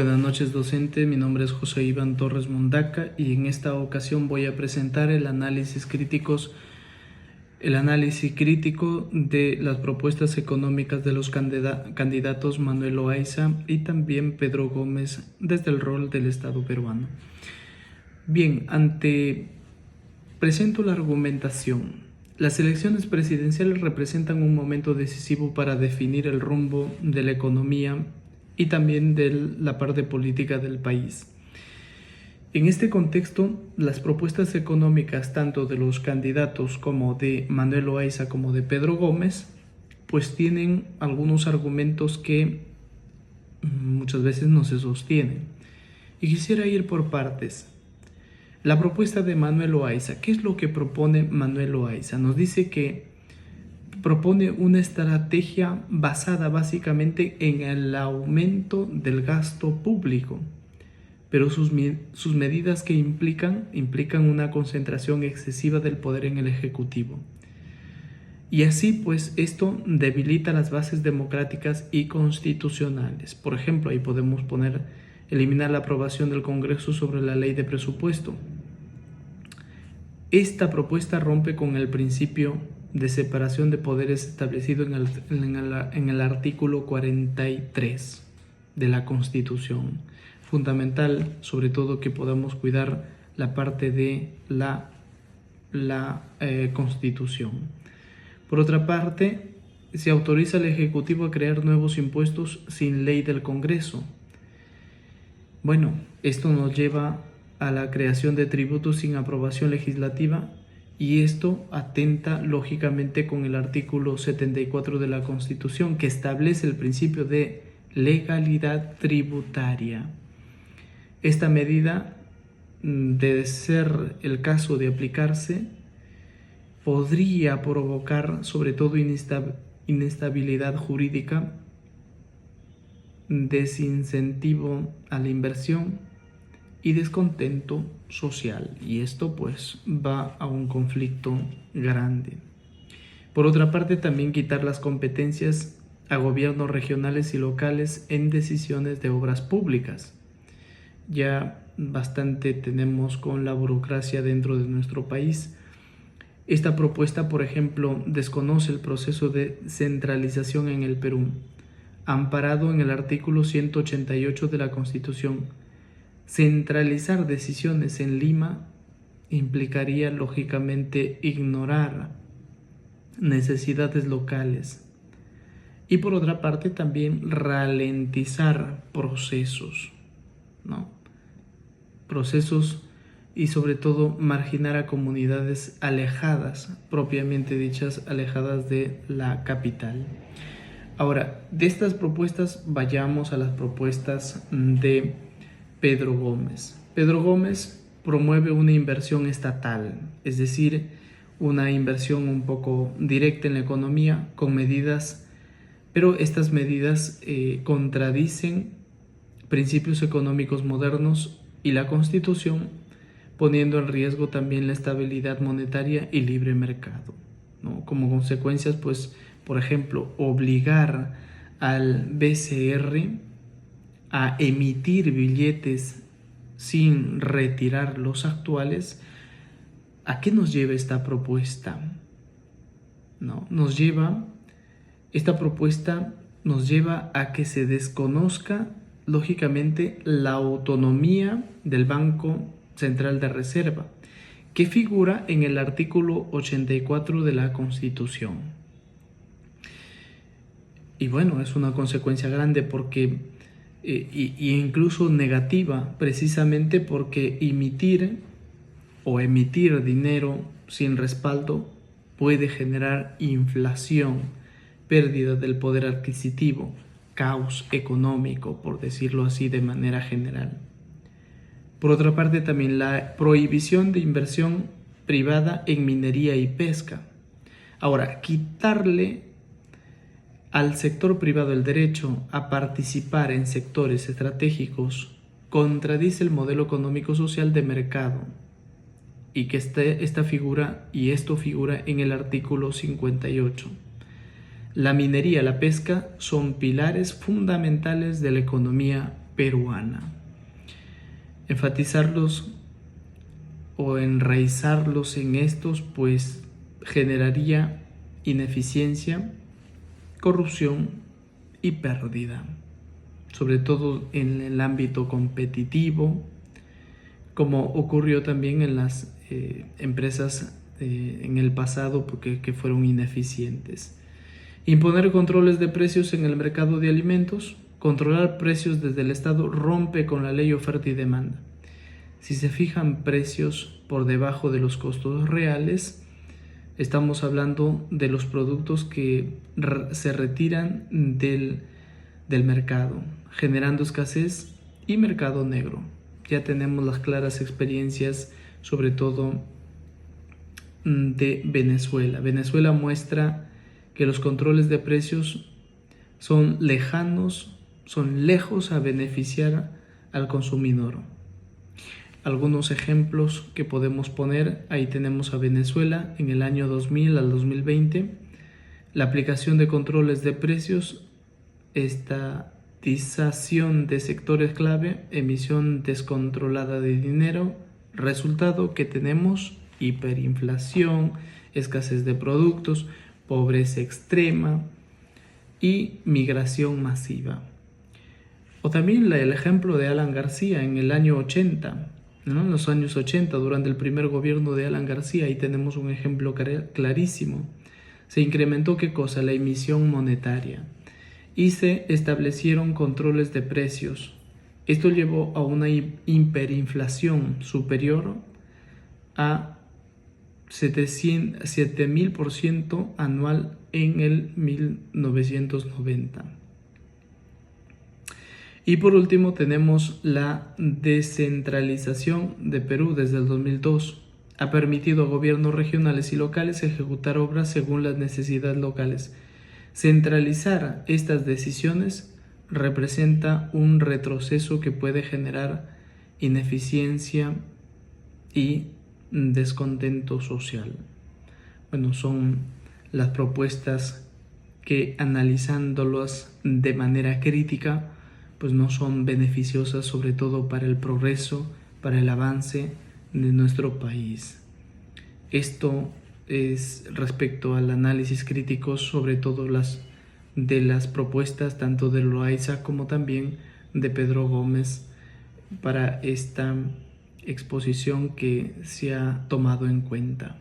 Buenas noches, docente. Mi nombre es José Iván Torres Mundaca y en esta ocasión voy a presentar el análisis crítico de las propuestas económicas de los candidatos Manuel Loaiza y también Pedro Gómez desde el rol del Estado peruano. Bien, presento la argumentación. Las elecciones presidenciales representan un momento decisivo para definir el rumbo de la economía y también de la parte política del país. En este contexto, las propuestas económicas tanto de los candidatos como de Manuel Loaiza como de Pedro Gómez, pues tienen algunos argumentos que muchas veces no se sostienen. Y quisiera ir por partes. La propuesta de Manuel Loaiza, ¿qué es lo que propone Manuel Loaiza? Nos dice que propone una estrategia basada básicamente en el aumento del gasto público, pero sus medidas que implican una concentración excesiva del poder en el Ejecutivo. Y así pues esto debilita las bases democráticas y constitucionales. Por ejemplo, ahí podemos eliminar la aprobación del Congreso sobre la ley de presupuesto. Esta propuesta rompe con el principio de separación de poderes establecido en el artículo 43 de la Constitución. Fundamental, sobre todo, que podamos cuidar la parte de la Constitución. Por otra parte, se autoriza al Ejecutivo a crear nuevos impuestos sin ley del Congreso. Bueno, esto nos lleva a la creación de tributos sin aprobación legislativa y esto atenta lógicamente con el artículo 74 de la Constitución, que establece el principio de legalidad tributaria. Esta medida, de ser el caso de aplicarse, podría provocar sobre todo inestabilidad jurídica, desincentivo a la inversión y descontento social, y esto pues va a un conflicto grande. Por otra parte, también quitar las competencias a gobiernos regionales y locales en decisiones de obras públicas. Ya bastante tenemos con la burocracia dentro de nuestro país. Esta propuesta, por ejemplo, desconoce el proceso de centralización en el Perú, amparado en el artículo 188 de la Constitución. Centralizar decisiones en Lima implicaría lógicamente ignorar necesidades locales y por otra parte también ralentizar procesos, procesos y sobre todo marginar a comunidades alejadas, propiamente dichas, alejadas de la capital. Ahora, de estas propuestas vayamos a las propuestas de Pedro Gómez. Pedro Gómez promueve una inversión estatal, es decir, una inversión un poco directa en la economía con medidas, pero estas medidas contradicen principios económicos modernos y la Constitución, poniendo en riesgo también la estabilidad monetaria y libre mercado, Como consecuencias, pues, por ejemplo, obligar al BCR a emitir billetes sin retirar los actuales. ¿A qué nos lleva esta propuesta? Esta propuesta nos lleva a que se desconozca lógicamente la autonomía del Banco Central de Reserva, que figura en el artículo 84 de la Constitución. Y bueno, es una consecuencia grande porque y incluso negativa, precisamente porque emitir dinero sin respaldo puede generar inflación, pérdida del poder adquisitivo, caos económico, por decirlo así de manera general. Por otra parte, también la prohibición de inversión privada en minería y pesca. Ahora, quitarle al sector privado el derecho a participar en sectores estratégicos contradice el modelo económico-social de mercado y que esto figura en el artículo 58. La minería y la pesca son pilares fundamentales de la economía peruana. Enfatizarlos o enraizarlos en estos pues generaría ineficiencia, corrupción y pérdida, sobre todo en el ámbito competitivo, como ocurrió también en las empresas en el pasado porque que fueron ineficientes. Imponer controles de precios en el mercado de alimentos. Controlar precios desde el Estado rompe con la ley oferta y demanda. Si se fijan precios por debajo de los costos reales, estamos hablando de los productos que se retiran del mercado, generando escasez y mercado negro. Ya tenemos las claras experiencias, sobre todo de Venezuela. Venezuela muestra que los controles de precios son lejanos, son lejos a beneficiar al consumidor. Algunos ejemplos que podemos poner, ahí tenemos a Venezuela en el año 2000 al 2020, la aplicación de controles de precios, estatización de sectores clave, emisión descontrolada de dinero, resultado que tenemos hiperinflación, escasez de productos, pobreza extrema y migración masiva. O también el ejemplo de Alan García en el año 80, ¿no? En los años 80, durante el primer gobierno de Alan García, ahí tenemos un ejemplo clarísimo. Se incrementó ¿qué cosa? La emisión monetaria y se establecieron controles de precios. Esto llevó a una hiperinflación superior a 7000% anual en el 1990. Y por último tenemos la descentralización de Perú desde el 2002. Ha permitido a gobiernos regionales y locales ejecutar obras según las necesidades locales. Centralizar estas decisiones representa un retroceso que puede generar ineficiencia y descontento social. Bueno, son las propuestas que analizándolas de manera crítica pues no son beneficiosas, sobre todo para el progreso, para el avance de nuestro país. Esto es respecto al análisis crítico, sobre todo de las propuestas tanto de Loaiza como también de Pedro Gómez para esta exposición que se ha tomado en cuenta.